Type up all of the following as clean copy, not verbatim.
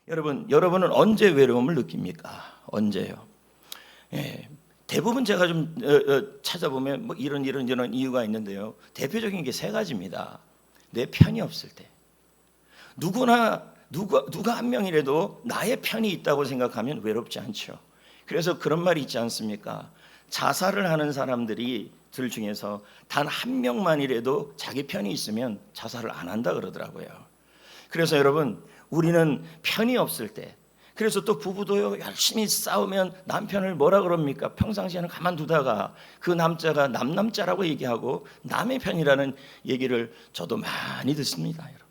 여러분은 언제 외로움을 느낍니까? 언제요? 예, 대부분 제가 좀 찾아보면 뭐 이런 이유가 있는데요. 대표적인 게 세 가지입니다. 내 편이 없을 때. 누가 한 명이라도 나의 편이 있다고 생각하면 외롭지 않죠. 그래서 그런 말이 있지 않습니까? 자살을 하는 사람들 중에서 단 한 명만이라도 자기 편이 있으면 자살을 안 한다 그러더라고요. 그래서 여러분, 우리는 편이 없을 때, 그래서 또 부부도요, 열심히 싸우면 남편을 뭐라 그럽니까? 평상시에는 가만두다가 그 남자가 남자라고 얘기하고 남의 편이라는 얘기를 저도 많이 듣습니다. 여러분,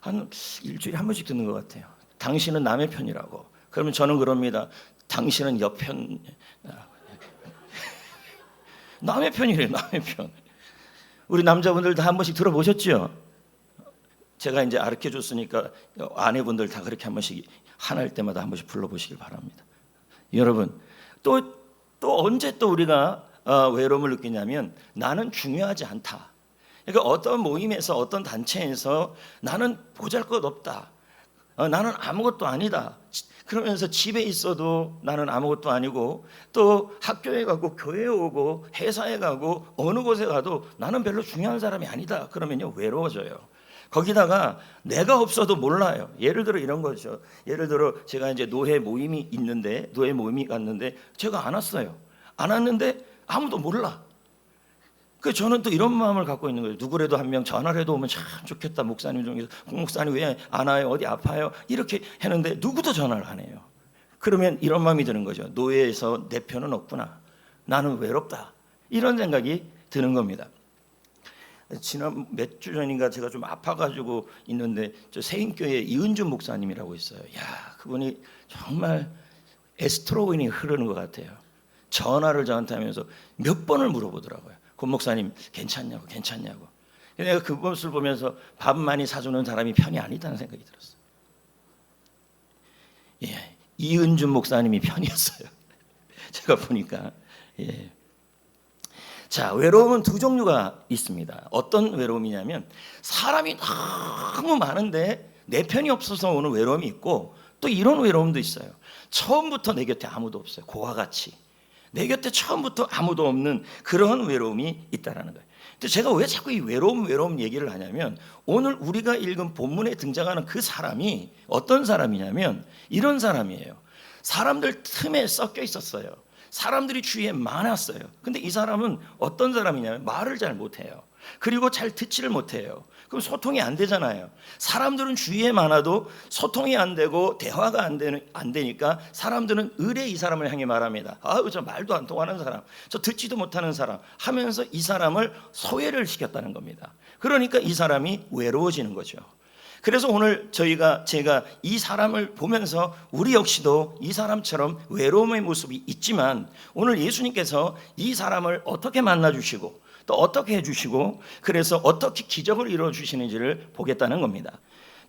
한 일주일에 한 번씩 듣는 것 같아요. 당신은 남의 편이라고. 그러면 저는 그럽니다. 당신은 옆편. 남의 편이래요. 남의 편. 우리 남자분들 다 한 번씩 들어보셨죠? 제가 이제 가르쳐 줬으니까 아내분들 다 그렇게 한 번씩 화날 때마다 한 번씩 불러보시길 바랍니다. 여러분, 또 언제 또 우리가 외로움을 느끼냐면 나는 중요하지 않다. 그러니까 어떤 모임에서 어떤 단체에서 나는 보잘것없다. 나는 아무것도 아니다. 그러면서 집에 있어도 나는 아무것도 아니고, 또 학교에 가고 교회에 오고 회사에 가고 어느 곳에 가도 나는 별로 중요한 사람이 아니다. 그러면요, 외로워져요. 거기다가 내가 없어도 몰라요. 예를 들어 이런 거죠. 예를 들어 제가 이제 노예 모임이 갔는데 제가 안 왔어요. 안 왔는데 아무도 몰라. 그 저는 또 이런 마음을 갖고 있는 거예요. 누구라도 한 명 전화라도 오면 참 좋겠다. 목사님 중에서 목사님 왜 안 와요? 어디 아파요? 이렇게 했는데 누구도 전화를 안 해요. 그러면 이런 마음이 드는 거죠. 노예에서 내 편은 없구나. 나는 외롭다. 이런 생각이 드는 겁니다. 지난 몇 주 전인가 제가 좀 아파가지고 있는데 저 세인교회 이은준 목사님이라고 있어요. 야, 그분이 정말 에스트로겐이 흐르는 것 같아요. 전화를 저한테 하면서 몇 번을 물어보더라고요. 권 목사님 괜찮냐고. 내가 그 모습을 보면서 밥 많이 사주는 사람이 편이 아니다는 생각이 들었어요. 예, 이은준 목사님이 편이었어요. 제가 보니까. 예. 자, 외로움은 두 종류가 있습니다. 어떤 외로움이냐면 사람이 너무 많은데 내 편이 없어서 오는 외로움이 있고, 또 이런 외로움도 있어요. 처음부터 내 곁에 아무도 없어요. 그와 같이 내 곁에 처음부터 아무도 없는 그런 외로움이 있다라는 거예요. 근데 제가 왜 자꾸 이 외로움 얘기를 하냐면, 오늘 우리가 읽은 본문에 등장하는 그 사람이 어떤 사람이냐면 이런 사람이에요. 사람들 틈에 섞여 있었어요. 사람들이 주위에 많았어요. 근데 이 사람은 어떤 사람이냐면 말을 잘 못해요. 그리고 잘 듣지를 못해요. 그럼 소통이 안 되잖아요. 사람들은 주위에 많아도 소통이 안 되고 대화가 안 되니까 사람들은 의뢰 이 사람을 향해 말합니다. 아유, 저 말도 안 통하는 사람, 저 듣지도 못하는 사람 하면서 이 사람을 소외를 시켰다는 겁니다. 그러니까 이 사람이 외로워지는 거죠. 그래서 오늘 제가 이 사람을 보면서 우리 역시도 이 사람처럼 외로움의 모습이 있지만, 오늘 예수님께서 이 사람을 어떻게 만나주시고 또 어떻게 해주시고, 그래서 어떻게 기적을 이루어주시는지를 보겠다는 겁니다.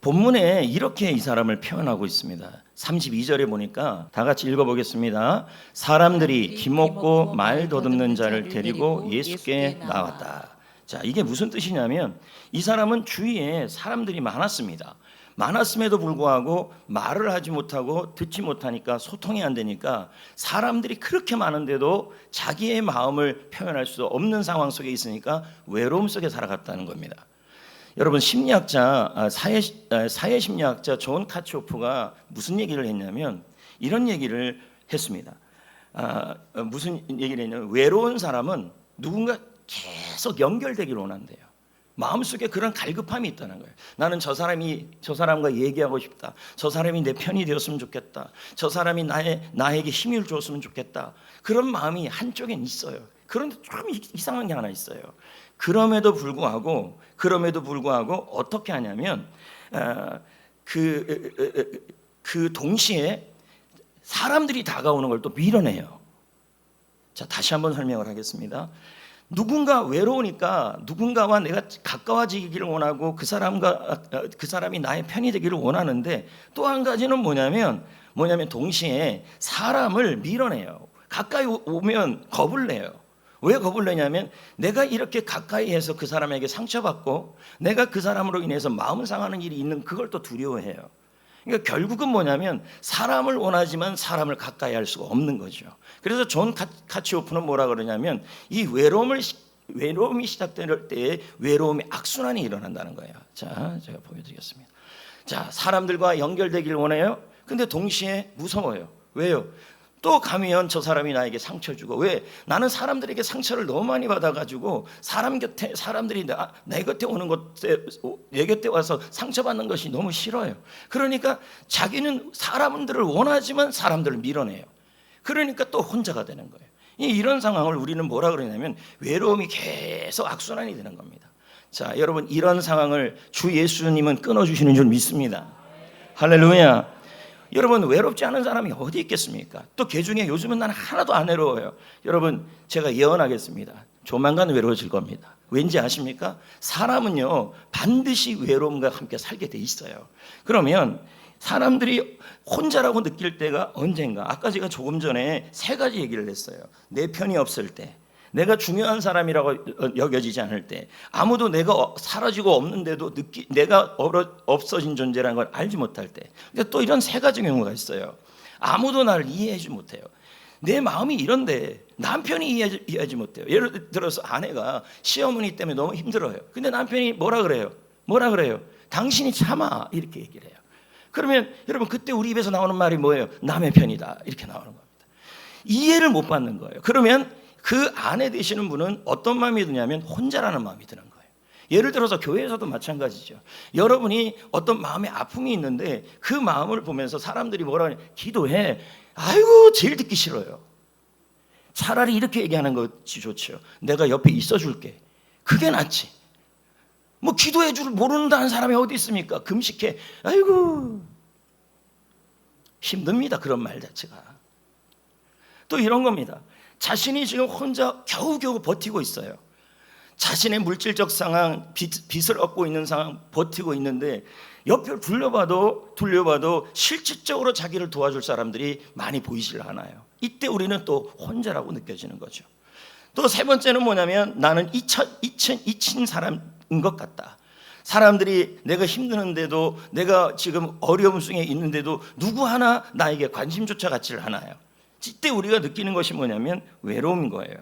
본문에 이렇게 이 사람을 표현하고 있습니다. 32절에 보니까 다 같이 읽어보겠습니다. 사람들이 기먹고 말 더듬는 자를 데리고 예수께 나왔다. 자, 이게 무슨 뜻이냐면 이 사람은 주위에 사람들이 많았습니다. 많았음에도 불구하고 말을 하지 못하고 듣지 못하니까 소통이 안 되니까 사람들이 그렇게 많은데도 자기의 마음을 표현할 수 없는 상황 속에 있으니까 외로움 속에 살아갔다는 겁니다. 여러분, 심리학자 사회 심리학자 존 카츠호프가 무슨 얘기를 했냐면 이런 얘기를 했습니다. 무슨 얘기를 했냐면 외로운 사람은 누군가 계속 연결되기를 원한대요. 마음속에 그런 갈급함이 있다는 거예요. 나는 저 사람과 얘기하고 싶다. 저 사람이 내 편이 되었으면 좋겠다. 저 사람이 나에게 힘을 줬으면 좋겠다. 그런 마음이 한쪽엔 있어요. 그런데 좀 이상한 게 하나 있어요. 그럼에도 불구하고 어떻게 하냐면 그 동시에 사람들이 다가오는 걸 또 밀어내요. 자, 다시 한번 설명을 하겠습니다. 누군가 외로우니까 누군가와 내가 가까워지기를 원하고 그 사람이 나의 편이 되기를 원하는데, 또 한 가지는 뭐냐면 동시에 사람을 밀어내요. 가까이 오면 겁을 내요. 왜 겁을 내냐면 내가 이렇게 가까이 해서 그 사람에게 상처받고 내가 그 사람으로 인해서 마음 상하는 일이 있는 그걸 또 두려워해요. 그러니까 결국은 뭐냐면 사람을 원하지만 사람을 가까이 할 수가 없는 거죠. 그래서 존 카치오프는 뭐라 그러냐면 이 외로움이 시작될 때에 외로움의 악순환이 일어난다는 거예요. 자, 제가 보여드리겠습니다. 자, 사람들과 연결되길 원해요. 근데 동시에 무서워요. 왜요? 또 가면 저 사람이 나에게 상처 주고, 왜? 나는 사람들에게 상처를 너무 많이 받아가지고 사람들이 내 곁에 오는 내 곁에 와서 상처받는 것이 너무 싫어요. 그러니까 자기는 사람들을 원하지만 사람들을 밀어내요. 그러니까 또 혼자가 되는 거예요. 이런 상황을 우리는 뭐라 그러냐면 외로움이 계속 악순환이 되는 겁니다. 자, 여러분, 이런 상황을 주 예수님은 끊어주시는 줄 믿습니다. 할렐루야. 여러분, 외롭지 않은 사람이 어디 있겠습니까? 또 그중에 요즘은 나는 하나도 안 외로워요. 여러분, 제가 예언하겠습니다. 조만간 외로워질 겁니다. 왠지 아십니까? 사람은요 반드시 외로움과 함께 살게 돼 있어요. 그러면 사람들이 혼자라고 느낄 때가 언젠가, 아까 제가 조금 전에 3가지 얘기를 했어요. 내 편이 없을 때, 내가 중요한 사람이라고 여겨지지 않을 때, 아무도 내가 사라지고 없는데도 내가 없어진 존재라는 걸 알지 못할 때. 근데 또 이런 3가지 경우가 있어요. 아무도 나를 이해하지 못해요. 내 마음이 이런데 남편이 이해하지 못해요. 예를 들어서 아내가 시어머니 때문에 너무 힘들어요. 근데 남편이 뭐라 그래요? 당신이 참아, 이렇게 얘기를 해요. 그러면 여러분, 그때 우리 입에서 나오는 말이 뭐예요? 남의 편이다, 이렇게 나오는 겁니다. 이해를 못 받는 거예요. 그러면 그 아내 되시는 분은 어떤 마음이 드냐면 혼자라는 마음이 드는 거예요. 예를 들어서 교회에서도 마찬가지죠. 여러분이 어떤 마음의 아픔이 있는데 그 마음을 보면서 사람들이 뭐라 하냐, 기도해. 아이고, 제일 듣기 싫어요. 차라리 이렇게 얘기하는 것이 좋죠. 내가 옆에 있어 줄게. 그게 낫지. 뭐 기도해 줄 모른다는 사람이 어디 있습니까? 금식해. 아이고, 힘듭니다. 그런 말 자체가. 또 이런 겁니다. 자신이 지금 혼자 겨우겨우 버티고 있어요. 자신의 물질적 상황, 빚을 얻고 있는 상황 버티고 있는데 옆을 둘러봐도 실질적으로 자기를 도와줄 사람들이 많이 보이질 않아요. 이때 우리는 또 혼자라고 느껴지는 거죠. 또 3번째는 뭐냐면 나는 잊힌 사람인 것 같다. 사람들이 내가 힘드는데도, 내가 지금 어려움 속에 있는데도 누구 하나 나에게 관심조차 갖지를 않아요. 이때 우리가 느끼는 것이 뭐냐면 외로움인 거예요.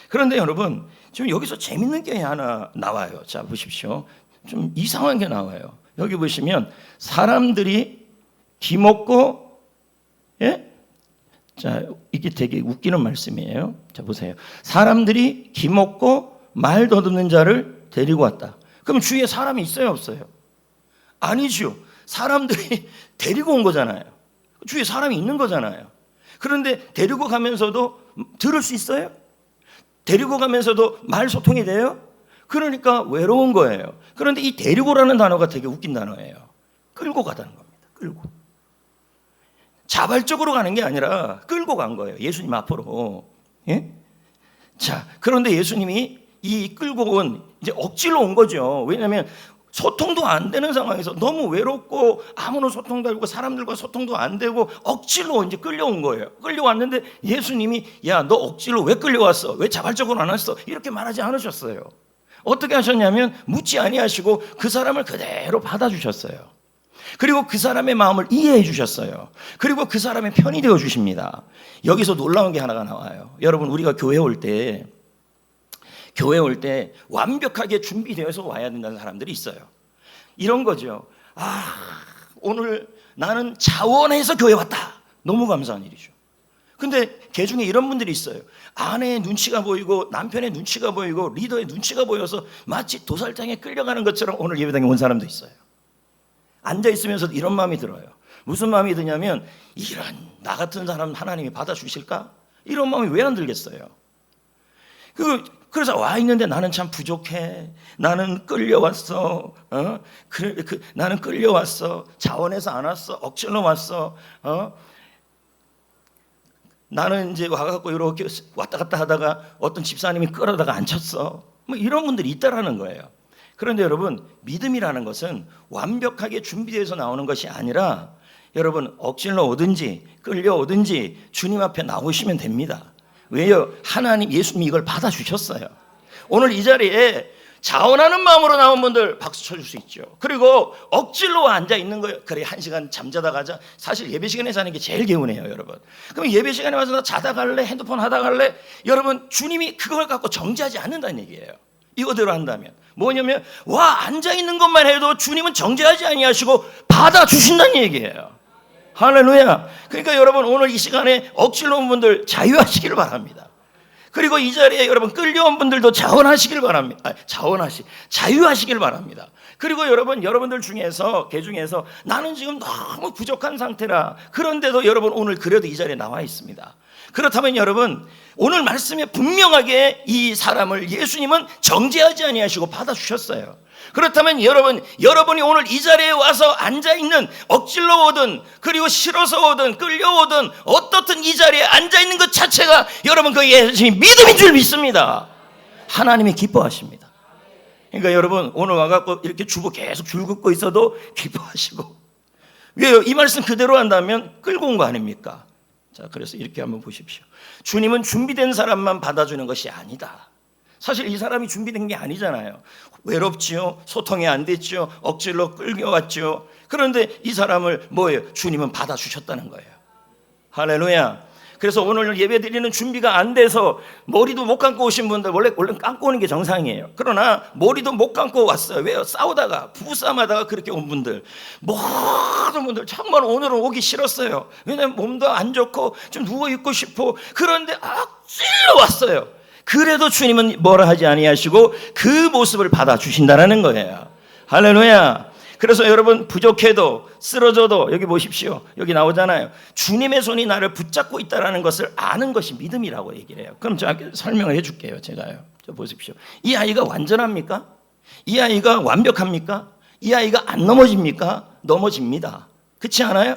그런데 여러분, 지금 여기서 재밌는 게 하나 나와요. 자, 보십시오. 좀 이상한 게 나와요. 여기 보시면 사람들이 기먹고, 예? 자, 이게 되게 웃기는 말씀이에요. 자, 보세요. 사람들이 기먹고 말 더듬는 자를 데리고 왔다. 그럼 주위에 사람이 있어요, 없어요? 아니죠. 사람들이 데리고 온 거잖아요. 주위에 사람이 있는 거잖아요. 그런데 데리고 가면서도 들을 수 있어요? 데리고 가면서도 말 소통이 돼요? 그러니까 외로운 거예요. 그런데 이 데리고라는 단어가 되게 웃긴 단어예요. 끌고 가다는 겁니다. 끌고. 자발적으로 가는 게 아니라 끌고 간 거예요. 예수님 앞으로. 예? 자, 그런데 예수님이 이 끌고 온, 이제 억지로 온 거죠. 왜냐하면 소통도 안 되는 상황에서 너무 외롭고 아무런 소통도 안 되고 사람들과 소통도 안 되고 억지로 이제 끌려온 거예요. 끌려왔는데 예수님이 야, 너 억지로 왜 끌려왔어? 왜 자발적으로 안 왔어? 이렇게 말하지 않으셨어요. 어떻게 하셨냐면 묻지 아니하시고 그 사람을 그대로 받아주셨어요. 그리고 그 사람의 마음을 이해해 주셨어요. 그리고 그 사람의 편이 되어 주십니다. 여기서 놀라운 게 하나가 나와요. 여러분, 우리가 교회 올 때 완벽하게 준비되어서 와야 된다는 사람들이 있어요. 이런 거죠. 오늘 나는 자원해서 교회 왔다. 너무 감사한 일이죠. 근데 그 중에 이런 분들이 있어요. 아내의 눈치가 보이고 남편의 눈치가 보이고 리더의 눈치가 보여서 마치 도살장에 끌려가는 것처럼 오늘 예배당에 온 사람도 있어요. 앉아있으면서도 이런 마음이 들어요. 무슨 마음이 드냐면 이런 나 같은 사람 하나님이 받아주실까? 이런 마음이 왜 안 들겠어요? 그래서 와 있는데 나는 참 부족해. 나는 끌려왔어. 나는 끌려왔어. 자원해서 안 왔어. 억지로 왔어. 나는 이제 와갖고 이렇게 왔다 갔다 하다가 어떤 집사님이 끌어다가 앉혔어. 뭐 이런 분들이 있다라는 거예요. 그런데 여러분, 믿음이라는 것은 완벽하게 준비되어서 나오는 것이 아니라 여러분, 억지로 오든지 끌려오든지 주님 앞에 나오시면 됩니다. 왜요? 하나님, 예수님이 이걸 받아주셨어요. 오늘 이 자리에 자원하는 마음으로 나온 분들 박수 쳐줄 수 있죠. 그리고 억지로 앉아 있는 거예요. 그래, 1시간 잠자다 가자. 사실 예배 시간에 자는 게 제일 개운해요, 여러분. 그럼 예배 시간에 와서 나 자다 갈래? 핸드폰 하다 갈래? 여러분, 주님이 그걸 갖고 정죄하지 않는다는 얘기예요. 이거대로 한다면 뭐냐면, 와, 앉아 있는 것만 해도 주님은 정죄하지 아니하시고 받아주신다는 얘기예요. 할렐루야. 그러니까 여러분, 오늘 이 시간에 억지로 온 분들 자유하시길 바랍니다. 그리고 이 자리에 여러분 끌려온 분들도 자원하시길 바랍니다. 자유하시길 바랍니다. 그리고 여러분들 중에서, 개 중에서 나는 지금 너무 부족한 상태라, 그런데도 여러분 오늘 그래도 이 자리에 나와 있습니다. 그렇다면 여러분, 오늘 말씀에 분명하게 이 사람을 예수님은 정죄하지 아니하시고 받아주셨어요. 그렇다면 여러분이 오늘 이 자리에 와서 앉아있는, 억지로 오든 그리고 싫어서 오든 끌려오든 어떻든 이 자리에 앉아있는 것 자체가 여러분 그 예수님이 믿음인 줄 믿습니다. 하나님이 기뻐하십니다. 그러니까 여러분, 오늘 와갖고 이렇게 계속 줄 긋고 있어도 기뻐하시고, 왜요? 이 말씀 그대로 한다면 끌고 온 거 아닙니까? 자, 그래서 이렇게 한번 보십시오. 주님은 준비된 사람만 받아주는 것이 아니다. 사실 이 사람이 준비된 게 아니잖아요. 외롭지요, 소통이 안 됐죠, 억지로 끌려왔죠. 그런데 이 사람을 뭐예요? 주님은 받아주셨다는 거예요. 할렐루야. 그래서 오늘 예배 드리는 준비가 안 돼서 머리도 못 감고 오신 분들, 원래 감고 오는 게 정상이에요. 그러나 머리도 못 감고 왔어요. 왜요? 싸우다가, 부부싸움하다가 그렇게 온 분들, 모든 분들 정말 오늘은 오기 싫었어요. 왜냐면 몸도 안 좋고 좀 누워있고 싶어. 그런데 찔러 왔어요. 그래도 주님은 뭐라 하지 아니하시고 그 모습을 받아주신다는 거예요. 할렐루야. 그래서 여러분, 부족해도 쓰러져도, 여기 보십시오, 여기 나오잖아요. 주님의 손이 나를 붙잡고 있다는 것을 아는 것이 믿음이라고 얘기를 해요. 그럼 제가 설명을 해줄게요. 제가요. 저 보십시오. 이 아이가 완전합니까? 이 아이가 완벽합니까? 이 아이가 안 넘어집니까? 넘어집니다. 그렇지 않아요?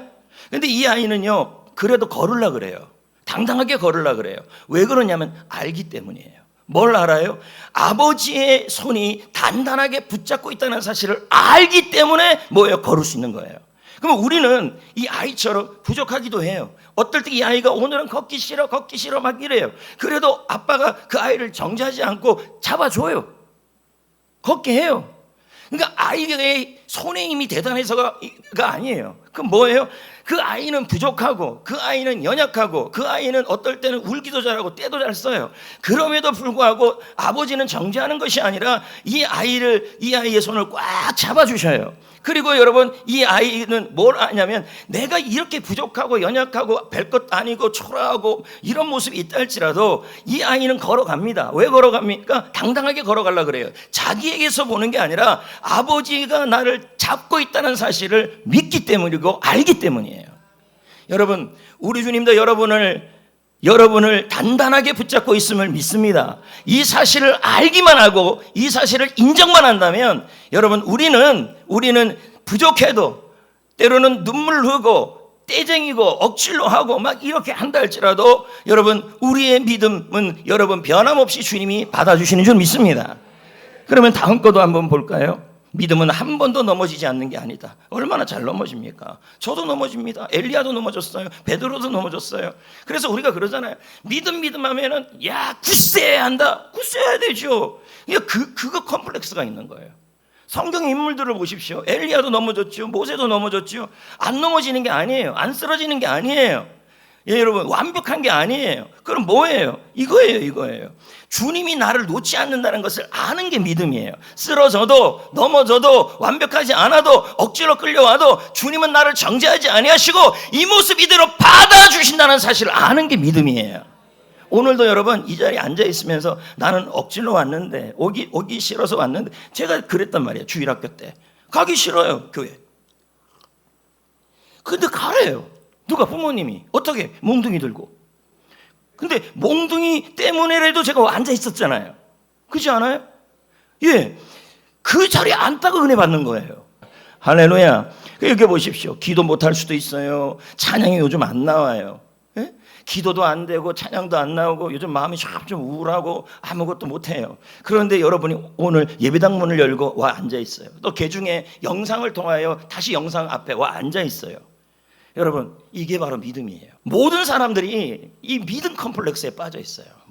근데 이 아이는요, 그래도 걸으려 그래요. 당당하게 걸으려 그래요. 왜 그러냐면 알기 때문이에요. 뭘 알아요? 아버지의 손이 단단하게 붙잡고 있다는 사실을 알기 때문에 뭐예요? 걸을 수 있는 거예요. 그러면 우리는 이 아이처럼 부족하기도 해요. 어떨 때 이 아이가 오늘은 걷기 싫어 막 이래요. 그래도 아빠가 그 아이를 정죄하지 않고 잡아줘요. 걷게 해요. 그러니까 아이의 손의 힘이 대단해서가 아니에요. 그럼 뭐예요? 그 아이는 부족하고, 그 아이는 연약하고, 그 아이는 어떨 때는 울기도 잘하고 떼도 잘 써요. 그럼에도 불구하고 아버지는 정죄하는 것이 아니라 이 아이의 손을 꽉 잡아주셔요. 그리고 여러분, 이 아이는 뭘 하냐면, 내가 이렇게 부족하고 연약하고 별 것 아니고 초라하고 이런 모습이 있다 할지라도 이 아이는 걸어갑니다. 왜 걸어갑니까? 당당하게 걸어가려고 그래요. 자기에게서 보는 게 아니라 아버지가 나를 잡고 있다는 사실을 믿기 때문이고 알기 때문이에요. 여러분, 우리 주님도 여러분을 단단하게 붙잡고 있음을 믿습니다. 이 사실을 알기만 하고 이 사실을 인정만 한다면, 여러분, 우리는 부족해도, 때로는 눈물 흐르고 떼쟁이고 억지로 하고 막 이렇게 한다 할지라도, 여러분, 우리의 믿음은 여러분 변함없이 주님이 받아주시는 줄 믿습니다. 그러면 다음 거도 한번 볼까요? 믿음은 한 번도 넘어지지 않는 게 아니다. 얼마나 잘 넘어집니까? 저도 넘어집니다. 엘리야도 넘어졌어요. 베드로도 넘어졌어요. 그래서 우리가 그러잖아요. 믿음 하면은, 야, 굳세야 한다. 굳세야 되죠. 그거 컴플렉스가 있는 거예요. 성경 인물들을 보십시오. 엘리야도 넘어졌죠. 모세도 넘어졌죠. 안 넘어지는 게 아니에요. 안 쓰러지는 게 아니에요. 예, 여러분, 완벽한 게 아니에요. 그럼 뭐예요? 이거예요. 주님이 나를 놓지 않는다는 것을 아는 게 믿음이에요. 쓰러져도 넘어져도 완벽하지 않아도 억지로 끌려와도 주님은 나를 정죄하지 아니하시고 이 모습 이대로 받아주신다는 사실을 아는 게 믿음이에요. 오늘도 여러분, 이 자리에 앉아 있으면서 나는 억지로 왔는데, 오기 싫어서 왔는데, 제가 그랬단 말이에요. 주일학교 때 가기 싫어요, 교회. 근데 가래요. 누가? 부모님이. 어떻게? 몽둥이 들고. 근데 몽둥이 때문에라도 제가 앉아 있었잖아요. 그렇지 않아요? 예, 그 자리에 앉다가 은혜 받는 거예요. 할렐루야. 여기 보십시오. 기도 못할 수도 있어요. 찬양이 요즘 안 나와요. 예? 기도도 안 되고 찬양도 안 나오고 요즘 마음이 좀 우울하고 아무것도 못해요. 그런데 여러분이 오늘 예배당 문을 열고 와 앉아 있어요. 또 개중에 영상을 통하여 다시 영상 앞에 와 앉아 있어요. 여러분, 이게 바로 믿음이에요. 모든 사람들이 이 믿음 컴플렉스에 빠져 있어요.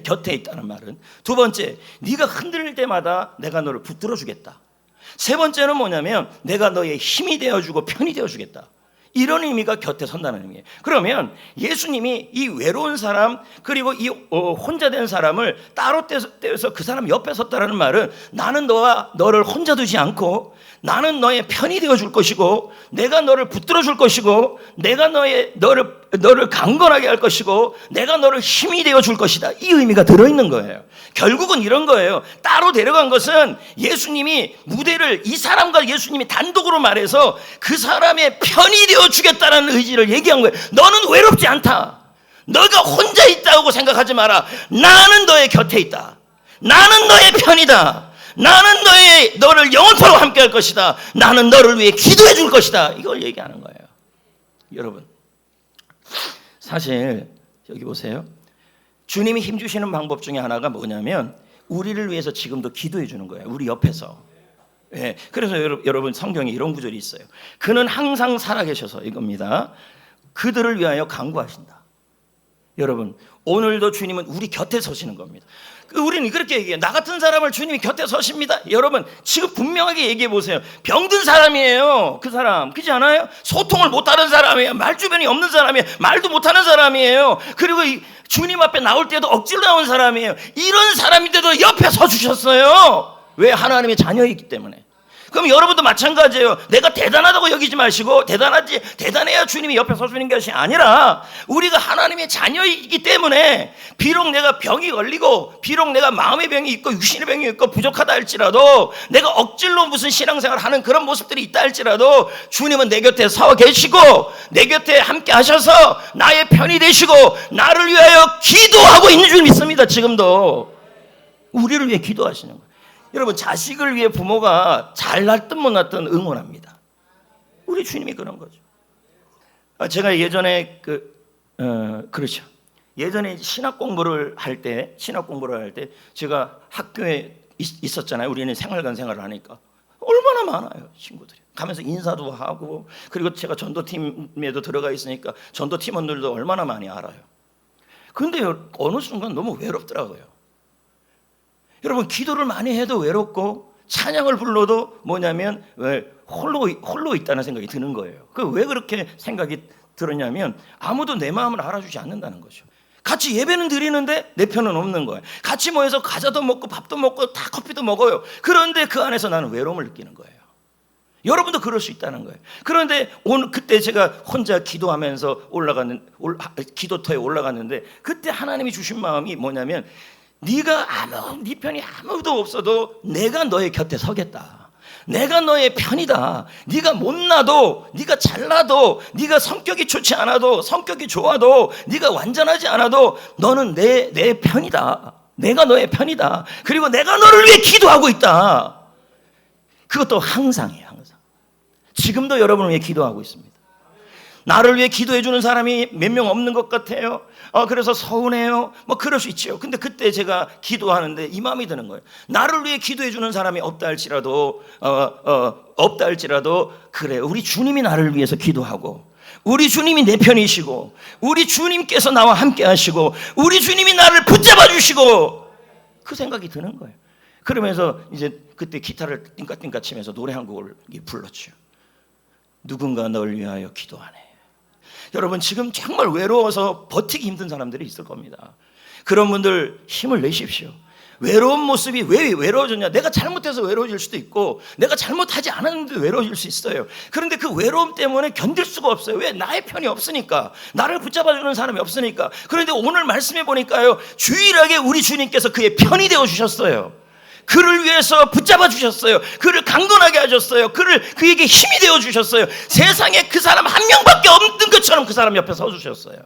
곁에 있다는 말은. 두 번째, 네가 흔들릴 때마다 내가 너를 붙들어 주겠다. 세 번째는 뭐냐면 내가 너의 힘이 되어주고 편이 되어주겠다. 이런 의미가 곁에 선다는 의미예요. 그러면 예수님이 이 외로운 사람 그리고 이 혼자 된 사람을 따로 떼서 그 사람 옆에 섰다는 말은 나는 너를 혼자 두지 않고 나는 너의 편이 되어줄 것이고 내가 너를 붙들어 줄 것이고 내가 너를 강건하게 할 것이고 내가 너를 힘이 되어줄 것이다. 이 의미가 들어있는 거예요. 결국은 이런 거예요. 따로 데려간 것은 예수님이 무대를 이 사람과 예수님이 단독으로 말해서 그 사람의 편이 되어주겠다는 의지를 얘기한 거예요. 너는 외롭지 않다. 너가 혼자 있다고 생각하지 마라. 나는 너의 곁에 있다. 나는 너의 편이다. 나는 너를 영원토록 함께 할 것이다. 나는 너를 위해 기도해 줄 것이다. 이걸 얘기하는 거예요. 여러분, 사실 여기 보세요. 주님이 힘주시는 방법 중에 하나가 뭐냐면 우리를 위해서 지금도 기도해 주는 거예요. 우리 옆에서. 예, 그래서 여러분 성경에 이런 구절이 있어요. 그는 항상 살아계셔서 이겁니다. 그들을 위하여 간구하신다. 여러분, 오늘도 주님은 우리 곁에 서시는 겁니다. 우리는 그렇게 얘기해요. 나 같은 사람을 주님이 곁에 서십니다. 여러분, 지금 분명하게 얘기해 보세요. 병든 사람이에요. 그 사람, 그렇지 않아요? 소통을 못하는 사람이에요. 말주변이 없는 사람이에요. 말도 못하는 사람이에요. 그리고 주님 앞에 나올 때도 억지로 나온 사람이에요. 이런 사람인데도 옆에 서 주셨어요. 왜? 하나님의 자녀이기 때문에. 그럼 여러분도 마찬가지예요. 내가 대단하다고 여기지 마시고 대단해야 주님이 옆에 서주는 것이 아니라 우리가 하나님의 자녀이기 때문에 비록 내가 병이 걸리고 비록 내가 마음의 병이 있고 육신의 병이 있고 부족하다 할지라도 내가 억지로 무슨 신앙생활을 하는 그런 모습들이 있다 할지라도 주님은 내 곁에 서 계시고 내 곁에 함께 하셔서 나의 편이 되시고 나를 위하여 기도하고 있는 줄 믿습니다. 지금도 우리를 위해 기도하시는 거예요. 여러분, 자식을 위해 부모가 잘났든 못났든 응원합니다. 우리 주님이 그런 거죠. 제가 예전에 그렇죠. 예전에 신학 공부를 할 때 제가 학교에 있었잖아요. 우리는 생활관 생활을 하니까 얼마나 많아요, 친구들이. 가면서 인사도 하고 그리고 제가 전도팀에도 들어가 있으니까 전도팀원들도 얼마나 많이 알아요. 그런데 어느 순간 너무 외롭더라고요. 여러분, 기도를 많이 해도 외롭고 찬양을 불러도 뭐냐면 왜 홀로 있다는 생각이 드는 거예요. 왜 그렇게 생각이 들었냐면 아무도 내 마음을 알아주지 않는다는 거죠. 같이 예배는 드리는데 내 편은 없는 거예요. 같이 모여서 과자도 먹고 밥도 먹고 다 커피도 먹어요. 그런데 그 안에서 나는 외로움을 느끼는 거예요. 여러분도 그럴 수 있다는 거예요. 그런데 그때 제가 혼자 기도하면서 기도터에 올라갔는데 그때 하나님이 주신 마음이 뭐냐면 네 편이 아무도 없어도 내가 너의 곁에 서겠다. 내가 너의 편이다. 네가 못나도, 네가 잘나도, 네가 성격이 좋지 않아도, 성격이 좋아도, 네가 완전하지 않아도 너는 내 편이다. 내가 너의 편이다. 그리고 내가 너를 위해 기도하고 있다. 그것도 항상이에요. 항상. 지금도 여러분을 위해 기도하고 있습니다. 나를 위해 기도해 주는 사람이 몇 명 없는 것 같아요. 그래서 서운해요. 그럴 수 있죠. 근데 그때 제가 기도하는데 이 마음이 드는 거예요. 나를 위해 기도해 주는 사람이 없다 할지라도 그래, 우리 주님이 나를 위해서 기도하고 우리 주님이 내 편이시고 우리 주님께서 나와 함께 하시고 우리 주님이 나를 붙잡아 주시고 그 생각이 드는 거예요. 그러면서 이제 그때 기타를 띵까띵까 치면서 노래 한 곡을 불렀죠. 누군가 널 위하여 기도하네. 여러분, 지금 정말 외로워서 버티기 힘든 사람들이 있을 겁니다. 그런 분들 힘을 내십시오. 외로운 모습이 왜 외로워졌냐? 내가 잘못해서 외로워질 수도 있고 내가 잘못하지 않았는데 외로워질 수 있어요. 그런데 그 외로움 때문에 견딜 수가 없어요. 왜? 나의 편이 없으니까. 나를 붙잡아주는 사람이 없으니까. 그런데 오늘 말씀해 보니까요, 주일하게 우리 주님께서 그의 편이 되어주셨어요. 그를 위해서 붙잡아 주셨어요. 그를 강건하게 하셨어요. 그에게 힘이 되어 주셨어요. 세상에 그 사람 한 명밖에 없는 것처럼 그 사람 옆에 서 주셨어요.